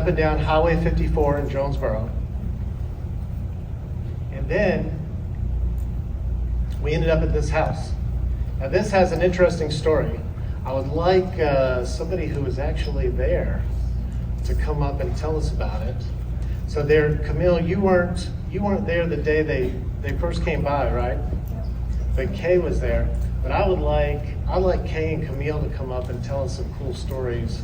and down Highway 54 in Jonesboro. And then we ended up at this house. Now this has an interesting story. I would like somebody who was actually there to come up and tell us about it. So there, Camille, you weren't there the day they first came by, right? But Kay was there. But I'd like Kay and Camille to come up and tell us some cool stories.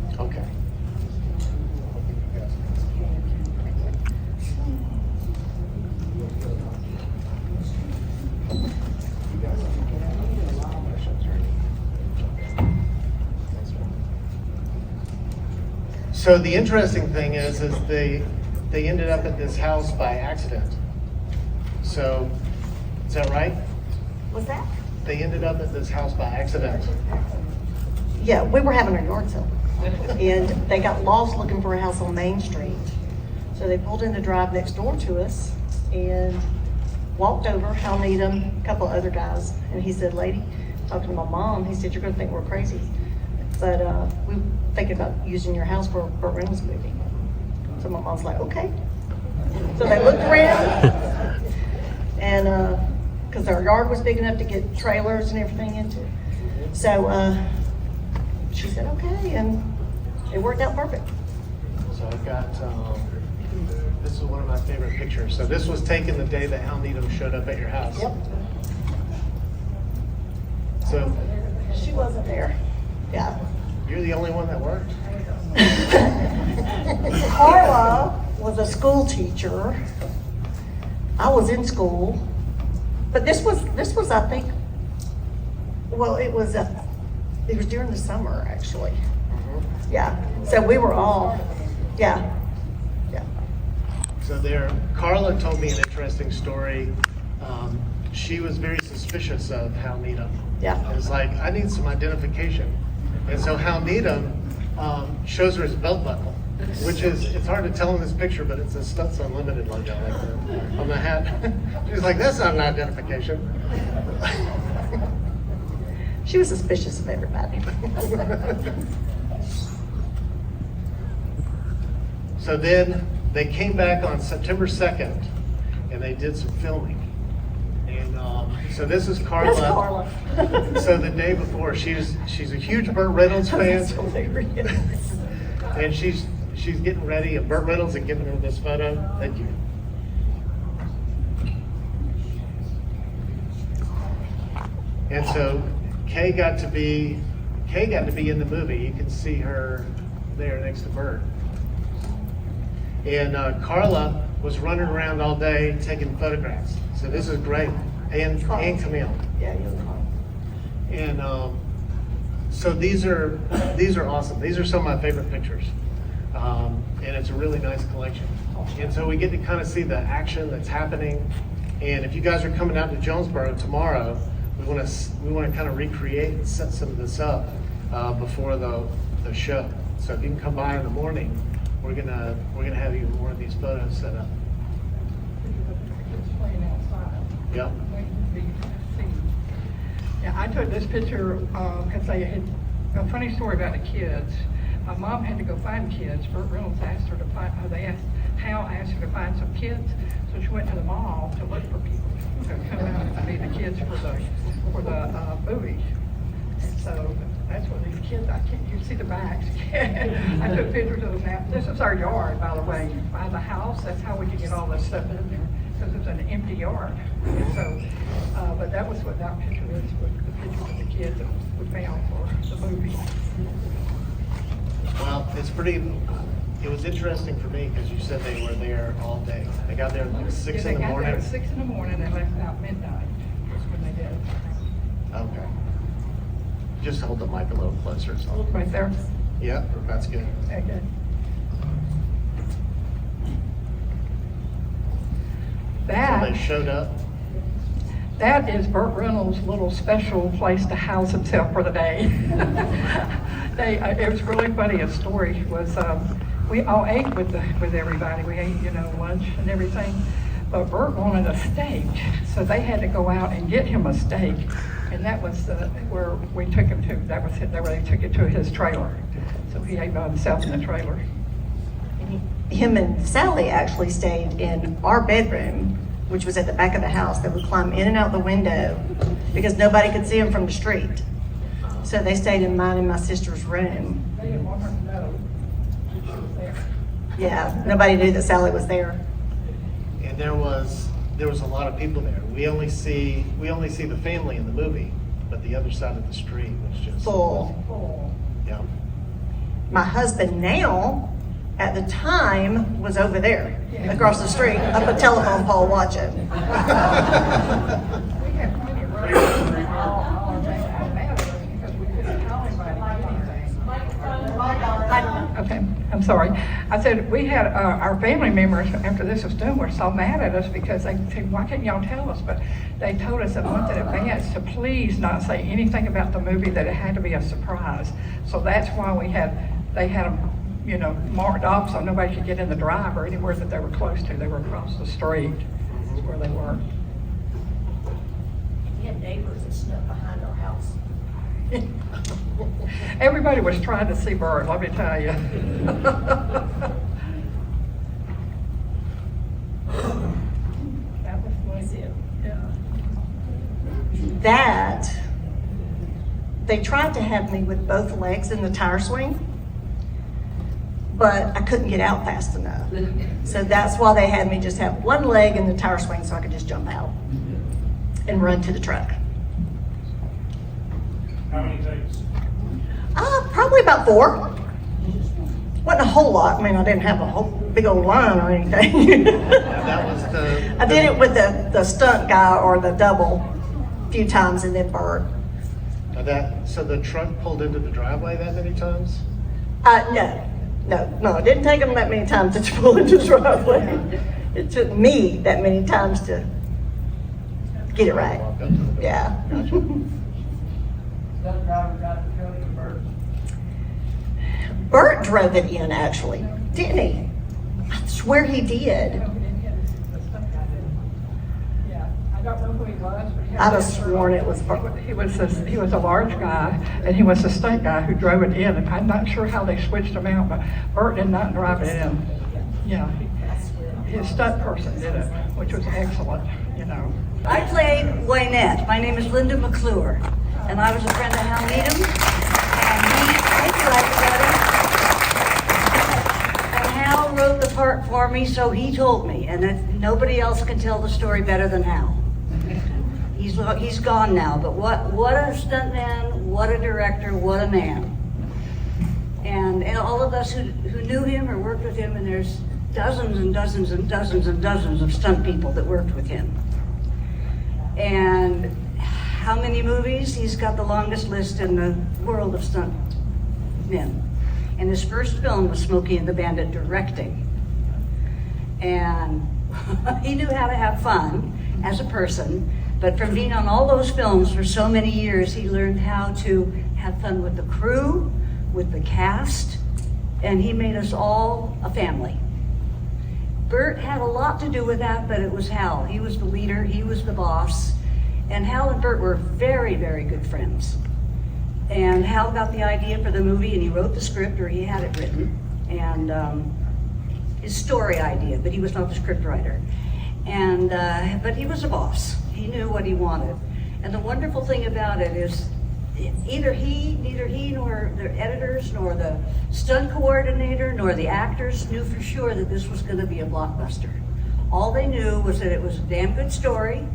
Okay. So the interesting thing is they ended up at this house by accident. So, is that right? What's that? They ended up at this house by accident. Yeah, we were having a yard sale. And they got lost looking for a house on Main Street. So they pulled in the drive next door to us and walked over, Hal Needham, a couple of other guys. And he said, lady, talking to my mom, he said, you're gonna think we're crazy. But we were thinking about using your house for a Burt Reynolds movie. So my mom's like, okay. So they looked around and, cause our yard was big enough to get trailers and everything into. So she said, okay, and it worked out perfect. So I've got, this is one of my favorite pictures. So this was taken the day that Hal Needham showed up at your house. Yep. So She wasn't there. Yeah. you're the only one that worked? Carla was a school teacher. I was in school, but this was I think, well, it was during the summer actually. Yeah. So we were all, yeah. So there, Carla told me an interesting story. She was very suspicious of Hal Needham. Yeah. It was like, I need some identification. And so Hal Needham shows her his belt buckle, which is, it's hard to tell in this picture, but it's a Stunts Unlimited logo like on the hat. She's like, that's not an identification. She was suspicious of everybody. So then they came back on September 2nd and they did some filming. And so this is Carla. That's Carla. So the day before, she's a huge Burt Reynolds fan. That's hilarious. And she's getting ready, and Burt Reynolds had given her this photo. Thank you. And so Kay got to be in the movie. You can see her there next to Burt. And Carla was running around all day taking photographs. So this is great. And Camille. Yeah, you were Carla. And so these are awesome. These are some of my favorite pictures. And it's a really nice collection. And so we get to kind of see the action that's happening. And if you guys are coming out to Jonesboro tomorrow, we want to kind of recreate and set some of this up before the show. So if you can come by in the morning, we're gonna have even more of these photos set up. Yep. Yeah, I took this picture because they had a funny story about the kids. My mom had to go find kids. Burt Reynolds asked her to find. Hal asked her to find some kids, so she went to the mall to look for people to come out and be the kids for the movie. And so that's what these kids. You see the backs. I took pictures of them. Now this is our yard, by the way. By the house, that's how we could get all this stuff in there because it's an empty yard. And so, but that was what that picture is. The picture of the kids that we found for the movie. Well, it was interesting for me because you said they were there all day. They got there at like 6 in the morning. They got there at 6 in the morning and left about midnight. Was when they did. Okay. Just hold the mic a little closer. So. Right there. Yeah, that's good. Okay, good. So they showed up. That is Burt Reynolds' little special place to house himself for the day. It was really funny. A story was we all ate with everybody. We ate, lunch and everything. But Burt wanted a steak, so they had to go out and get him a steak, and that was where we took him to. That was where they took it to his trailer. So he ate by himself in the trailer. Him and Sally actually stayed in our bedroom, which was at the back of the house. They would climb in and out the window because nobody could see them from the street. So they stayed in mine and my sister's room. They didn't want her to know that she was there. Yeah, nobody knew that Sally was there. And there was a lot of people there. We only see the family in the movie, but the other side of the street was just Full. Oh. Yeah. My husband now, at the time, was over there, Yeah. across the street, up a telephone pole watching. We had plenty of room. All mad at us because we couldn't tell anybody anything. Okay, I'm sorry. I said, we had our family members, after this was done, were so mad at us because they said, why can't y'all tell us? But they told us a month in advance to please not say anything about the movie, that it had to be a surprise. So that's why they had them, marked off so nobody could get in the drive or anywhere that they were close to. They were across the street, is where they were. We had neighbors that snuck behind our house. Everybody was trying to see Bert, let me tell you. That was funny. Yeah. That, they tried to have me with both legs in the tire swing, but I couldn't get out fast enough. So that's why they had me just have one leg in the tire swing so I could just jump out and run to the truck. How many takes? Probably about 4. Wasn't a whole lot. I mean, I didn't have a whole big old line or anything. That was I did it with the stunt guy or the double a few times and then Bert. So the truck pulled into the driveway that many times? No, it didn't take them that many times to pull into the driveway. It took me that many times to get it right. Walk up to the door. Yeah. Gotcha. That driver got to kill you first. Bert drove it in actually, didn't he? I swear he did. No, we didn't get it. The stunt guy did. Yeah, I don't know who he was. But he had I'd have that shirt sworn on. it was Bert. He was a large guy, and he was the stunt guy who drove it in. And I'm not sure how they switched him out, but Bert did not drive it in. Yeah, his stunt person did it, which was excellent, I played Wynette. My name is Linda McClure, and I was a friend of Hal Needham. And thank you, and Hal wrote the part for me, so he told me, and that nobody else can tell the story better than Hal. He's gone now, but what a stuntman, what a director, what a man. And all of us who knew him or worked with him, and there's dozens and dozens and dozens and dozens of stunt people that worked with him. And how many movies? He's got the longest list in the world of stunt men. And his first film was Smokey and the Bandit directing. And he knew how to have fun as a person, but from being on all those films for so many years, he learned how to have fun with the crew, with the cast, and he made us all a family. Bert had a lot to do with that, but it was Hal. He was the leader, he was the boss, and Hal and Bert were very, very good friends. And Hal got the idea for the movie, and he wrote the script, or he had it written, and his story idea, but he was not the script writer. And but he was a boss. He knew what he wanted. And the wonderful thing about it is neither he nor the editors nor the stunt coordinator nor the actors knew for sure that this was going to be a blockbuster. All they knew was that it was a damn good story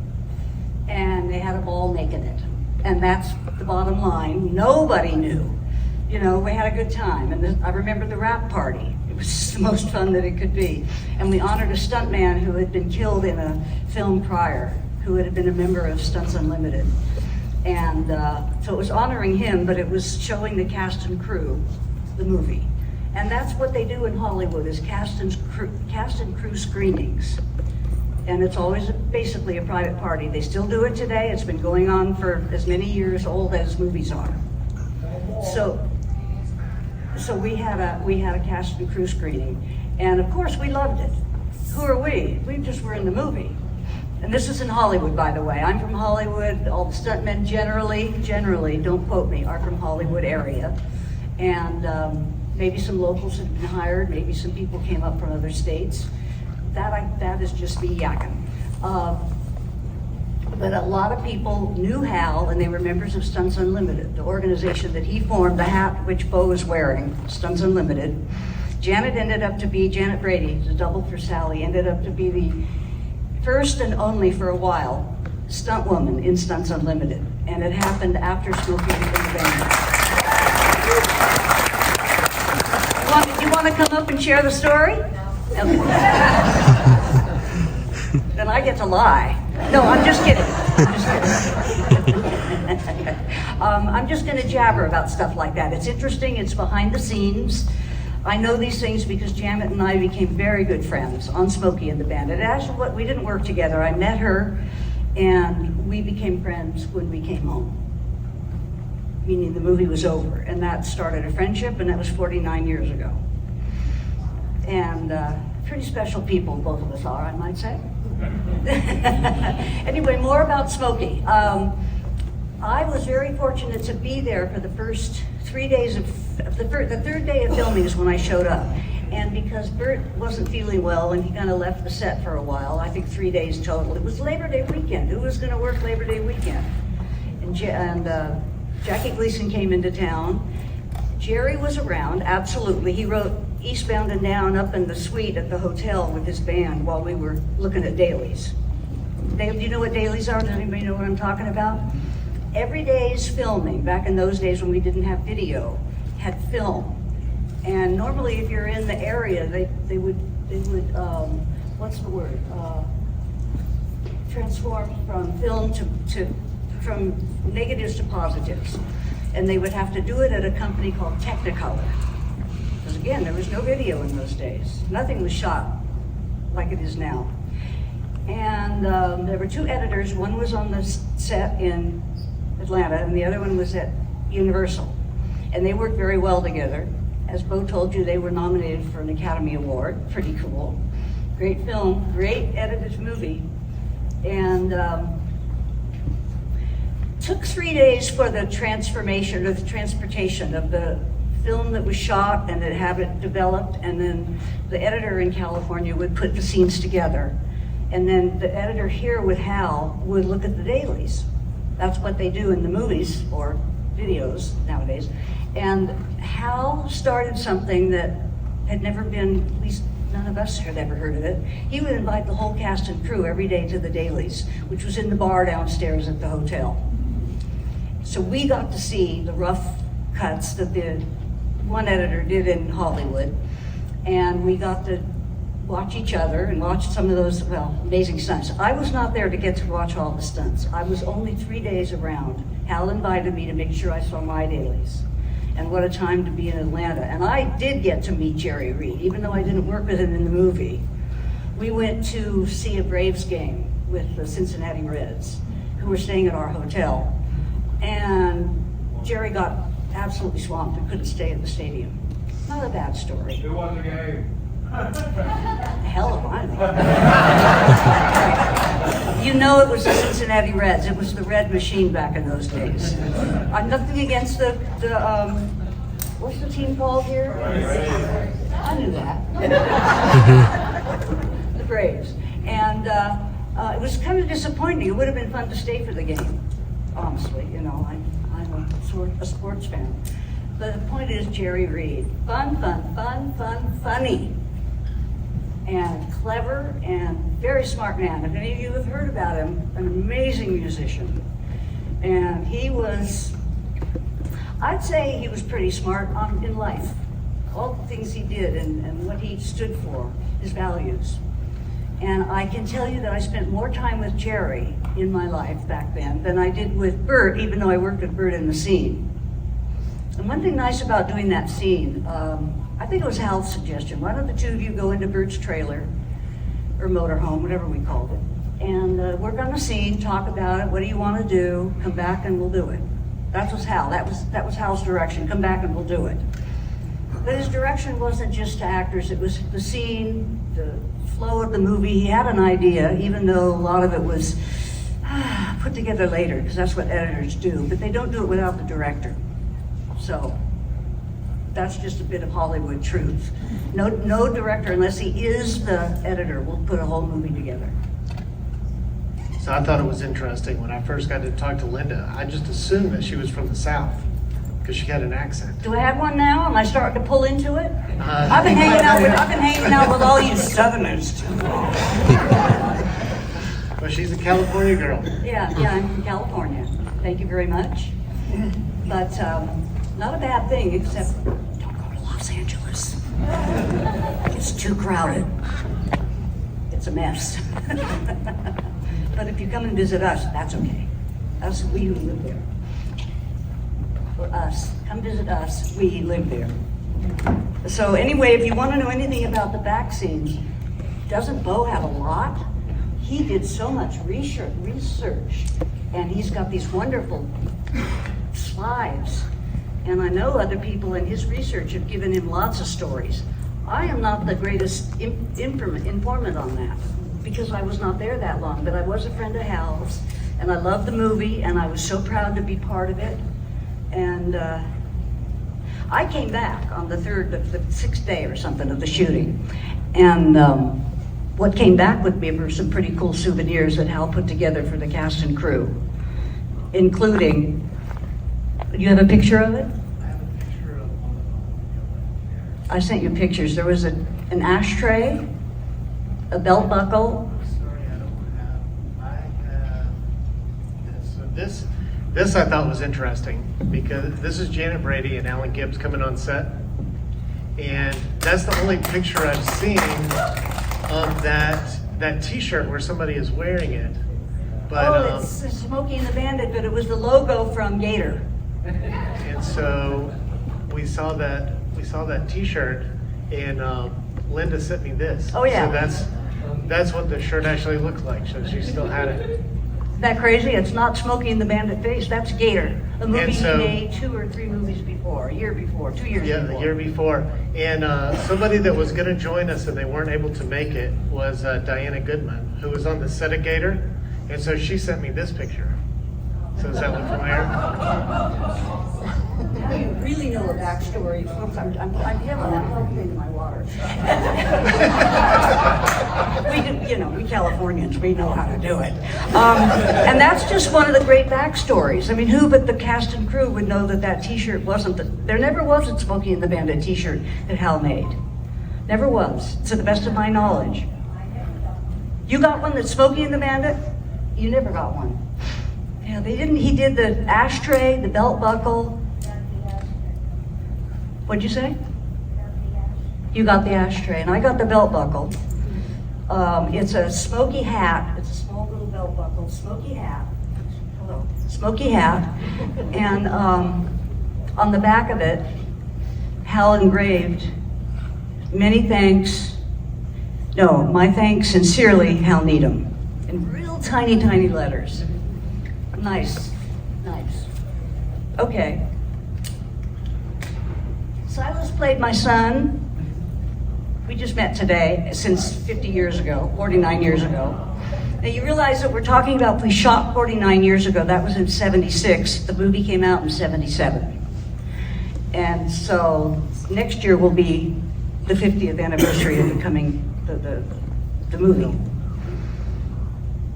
and they had a ball making it. And that's the bottom line. Nobody knew. We had a good time. And I remember the rap party. It was the most fun that it could be. And we honored a stuntman who had been killed in a film prior, who had been a member of Stunts Unlimited. And so it was honoring him, but it was showing the cast and crew the movie. And that's what they do in Hollywood, is cast and crew screenings. and it's always basically a private party. They still do it today. It's been going on for as many years old as movies are. So we had a cast and crew screening, and of course we loved it. Who are we? We just were in the movie. And this is in Hollywood, by the way. I'm from Hollywood. All the stuntmen generally, don't quote me, are from Hollywood area. And maybe some locals had been hired, maybe some people came up from other states. That is just me yakking. But a lot of people knew Hal, and they were members of Stunts Unlimited, the organization that he formed, the hat which Bo is wearing, Stunts Unlimited. Janet Brady, the double for Sally, ended up to be the first and only for a while stunt woman in Stunts Unlimited. And it happened after Smokey and the Bandit. You want to come up and share the story? Okay. Then I get to lie. No, I'm just kidding. I'm just going to jabber about stuff like that. It's interesting. It's behind the scenes. I know these things because Janet and I became very good friends on Smokey and the Bandit. Actually, we didn't work together. I met her, and we became friends when we came home. Meaning the movie was over, and that started a friendship, and that was 49 years ago. And pretty special people, both of us are, I might say. Anyway, more about Smokey. I was very fortunate to be there for the first 3 days of, the third day of filming is when I showed up. And because Bert wasn't feeling well and he kind of left the set for a while, I think 3 days total. It was Labor Day weekend. Who was going to work Labor Day weekend? And Jackie Gleason came into town. Jerry was around, absolutely. He wrote Eastbound and Down up in the suite at the hotel with his band while we were looking at dailies. Do you know what dailies are? Does anybody know what I'm talking about? Every day's filming, back in those days when we didn't have video, had film. And normally if you're in the area, they would what's the word? Transform from film from negatives to positives. And they would have to do it at a company called Technicolor. Because again, there was no video in those days. Nothing was shot like it is now. And there were two editors. One was on the set in Atlanta, and the other one was at Universal. And they worked very well together. As Bo told you, they were nominated for an Academy Award. Pretty cool. Great film, great edited movie. And took 3 days for the transformation or the transportation of the film that was shot and that had it developed, and then the editor in California would put the scenes together. And then the editor here with Hal would look at the dailies. That's what they do in the movies or videos nowadays. And Hal started something that had never been, at least none of us had ever heard of it. He would invite the whole cast and crew every day to the dailies, which was in the bar downstairs at the hotel. So we got to see the rough cuts that the one editor did in Hollywood, and we got to watch each other and watch some of those, well, amazing stunts. I was not there to get to watch all the stunts. I was only 3 days around. Hal invited me to make sure I saw my dailies. And what a time to be in Atlanta. And I did get to meet Jerry Reed, even though I didn't work with him in the movie. We went to see a Braves game with the Cincinnati Reds, who were staying at our hotel. And Jerry got absolutely swamped and couldn't stay at the stadium. Not a bad story. Who won the game? Hell if I know. You know it was the Cincinnati Reds. It was the Red Machine back in those days. I'm nothing against the what's the team called here? I knew that. The Braves. And it was kind of disappointing. It would have been fun to stay for the game, honestly. You know, I'm a sports fan. But the point is Jerry Reed. Funny. And clever and very smart man. If any of you have heard about him, an amazing musician. And he was, I'd say he was pretty smart in life. All the things he did and what he stood for, his values. And I can tell you that I spent more time with Jerry in my life back then than I did with Bert, even though I worked with Bert in the scene. And one thing nice about doing that scene, I think it was Hal's suggestion. Why don't the two of you go into Bert's trailer or motorhome, whatever we called it. And work on the scene, talk about it, what do you want to do, come back and we'll do it. That was Hal, that was Hal's direction, come back and we'll do it. But his direction wasn't just to actors, it was the scene, the flow of the movie. He had an idea, even though a lot of it was put together later, because that's what editors do, but they don't do it without the director. So that's just a bit of Hollywood truth. No director, unless he is the editor, will put a whole movie together. So I thought it was interesting when I first got to talk to Linda. I just assumed that she was from the South because she had an accent. Do I have one now? Am I starting to pull into it? I've been hanging out with all you Southerners. Well, she's a California girl. Yeah, I'm from California. Thank you very much. But not a bad thing, except don't go to Los Angeles. It's too crowded. It's a mess. But if you come and visit us, that's okay. Us, we who live there. For us, come visit us, we live there. So anyway, if you want to know anything about the back scenes, doesn't Bo have a lot? He did so much research, and he's got these wonderful slides. And I know other people in his research have given him lots of stories. I am not the greatest informant on that, because I was not there that long, but I was a friend of Hal's, and I loved the movie, and I was so proud to be part of it. And I came back on the sixth day or something of the shooting, and what came back with me were some pretty cool souvenirs that Hal put together for the cast and crew, including, you have a picture of it? I have a picture of one of them. I sent you pictures. There was an ashtray, a belt buckle. Sorry, I have this. So this I thought was interesting because this is Janet Brady and Alan Gibbs coming on set. And that's the only picture I've seen of that t-shirt where somebody is wearing it. But It's Smokey and the Bandit, but it was the logo from Gator. and so we saw that t-shirt, and Linda sent me this. Oh, yeah. So that's what the shirt actually looks like. So she still had it. Isn't that crazy? It's not Smokey and the Bandit face, that's Gator. A movie And so- he made 2 or 3 movies before, a year before, 2 years Yeah, before. the year before. And somebody that was going to join us and they weren't able to make it was Diana Goodman, who was on the set of Gator. And so she sent me this picture. So does that look familiar? Now you really know a backstory, folks. I'm helping into my water. We Californians, we know how to do it. And that's just one of the great backstories. I mean, who but the cast and crew would know that t-shirt there never was a Smokey and the Bandit t-shirt that Hal made. Never was, to the best of my knowledge. You got one that's Smokey and the Bandit? You never got one. Yeah, they didn't. He did the ashtray, the belt buckle. What'd you say? You got the ashtray, and I got the belt buckle. It's a smoky hat. It's a small little belt buckle, smoky hat. Hello. Smoky hat. And on the back of it, Hal engraved, many thanks. No, my thanks sincerely, Hal Needham. In real tiny, tiny letters. Nice. Okay. Silas played my son. We just met today, since 50 years ago, 49 years ago. Now you realize that we're talking about, we shot 49 years ago, that was in 76. The movie came out in 77. And so next year will be the 50th anniversary of becoming the movie.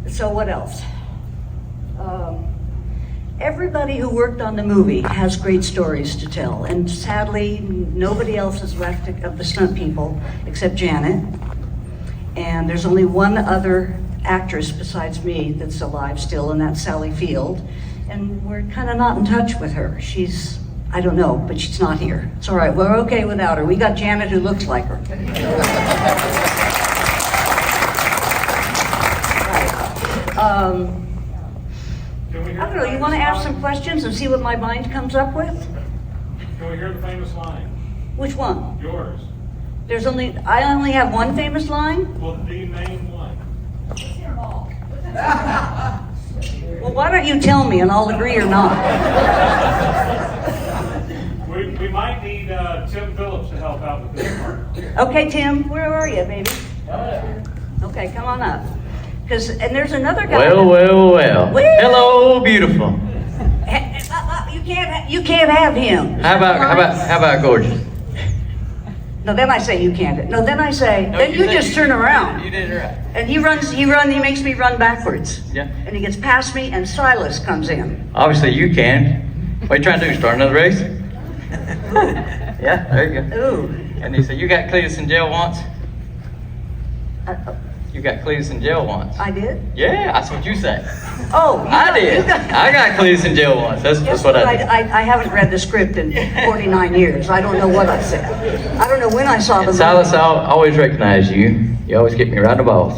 So what else? Everybody who worked on the movie has great stories to tell, and sadly, nobody else is left of the stunt people except Janet. And there's only one other actress besides me that's alive still, and that's Sally Field. And we're kind of not in touch with her. I don't know, but she's not here. It's all right, we're okay without her. We got Janet who looks like her. Right. I don't know, you want to ask some questions and see what my mind comes up with? Can we hear the famous line? Which one? Yours. I only have one famous line? Well, the main one. Let's hear them all. Well, why don't you tell me and I'll agree or not? We might need Tim Phillips to help out with this part. Okay, Tim, where are you, baby? Okay, come on up. And there's another guy. Well. Woo! Hello, beautiful. You can't have him. How about gorgeous? No, then I say you can't. No, then I say, No, then you said just turn around. You did it right. And he makes me run backwards. Yeah. And he gets past me and Silas comes in. Obviously you can. What are you trying to do? Start another race? Yeah, there you go. Ooh. And he said, you got Cletus in jail once? Uh, You got Cletus in jail once. I did? Yeah, that's what you say. Oh, I did. I got Cletus in jail once. That's Guess what I did. I haven't read the script in 49 years. I don't know what I said. I don't know when I saw the And movie. Silas, I'll always recognize you. You always get me right in the balls.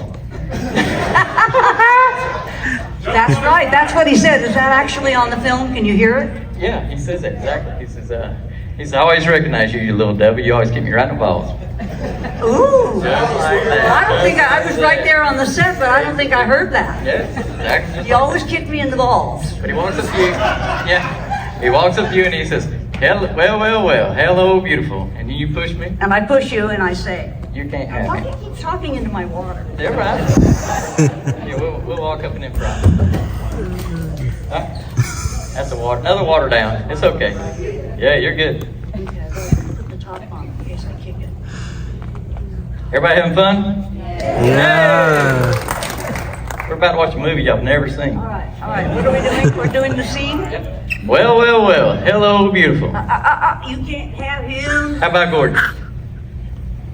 That's right. That's what he said. Is that actually on the film? Can you hear it? Yeah, he says that exactly. He says, I always recognize you, you little devil. You always get me right in the balls. Ooh. Just like that. I don't think I was right there on the set, but I don't think I heard that. Yeah, exactly. just You like always kick me in the balls. But he walks up to you, yeah. He walks up to you and he says, well, hello, beautiful. And you push me, And I push you and I say, you can't why have do me. you keep talking into my water? They're right. Yeah, we'll walk up and in front. That's the water, another water down. It's okay. Yeah, you're good. Okay, put the top on in case I kick it. Everybody having fun? Yeah. We're about to watch a movie y'all have never seen. All right. What are we doing? We're doing the scene? Well, hello, beautiful. You can't have him. How about gorgeous?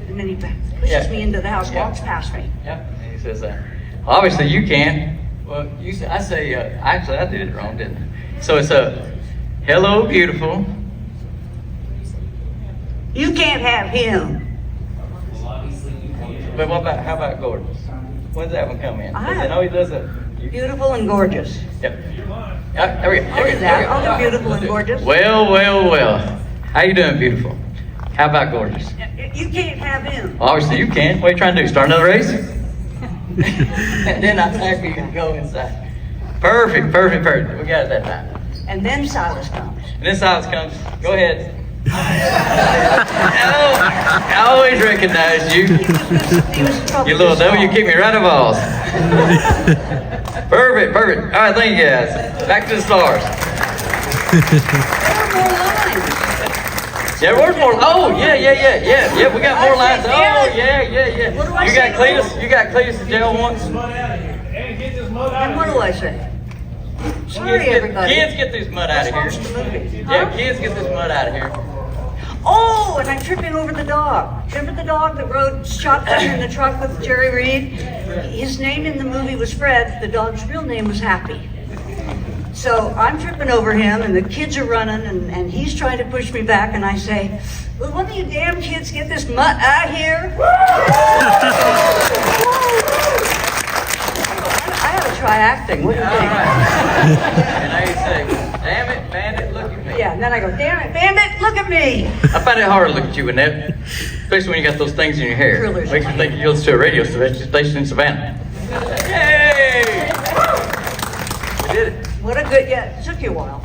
And then he pushes Yeah. me into the house, Yeah. walks past me. Yeah, and he says, obviously you can. Well, you say, actually I did it wrong, didn't I? So it's hello, beautiful. You can't have him. But how about gorgeous? When's that one come in? I know he does it. Beautiful and gorgeous. Yep. There we go. I'll do that. I'll do beautiful and gorgeous. Well. How you doing, beautiful? How about gorgeous? You can't have him. Obviously you can. What are you trying to do? Start another race? And then I tag you and go inside. Perfect. We got it that time. And then Silas comes. And then Silas comes. Go ahead. I always recognize you. He was in trouble You little this devil, you fall. kick me right in the balls. Perfect. All right, thank you guys. Back to the stars. There were more lines. Yeah, where's more? Oh, yeah. We got more lines. Oh, yeah. What do I You say got to Cletus. You got Cletus in jail once. Mud out of here. And get this mud out And of what here. do I say? Sorry, everybody. Kids get this mud out of Let's watch the movie. here. Huh? Yeah, kids get this mud out of here. Oh, and I'm tripping over the dog. Remember the dog that rode shotgun in the truck with Jerry Reed? His name in the movie was Fred. The dog's real name was Happy. So I'm tripping over him, and the kids are running, and he's trying to push me back, and I say, "Will one of you damn kids get this mutt out of here?" I ought to try acting. What do you think? And I say, damn it, Bandit, look at me. Yeah, and then I go, "Damn it, Bandit, look at me!" I find it hard to look at you, Annette. Especially when you got those things in your hair. Curlers. Makes me think you listen to a radio station in Savannah. Yay! We did it. What a good, yeah, it took you a while.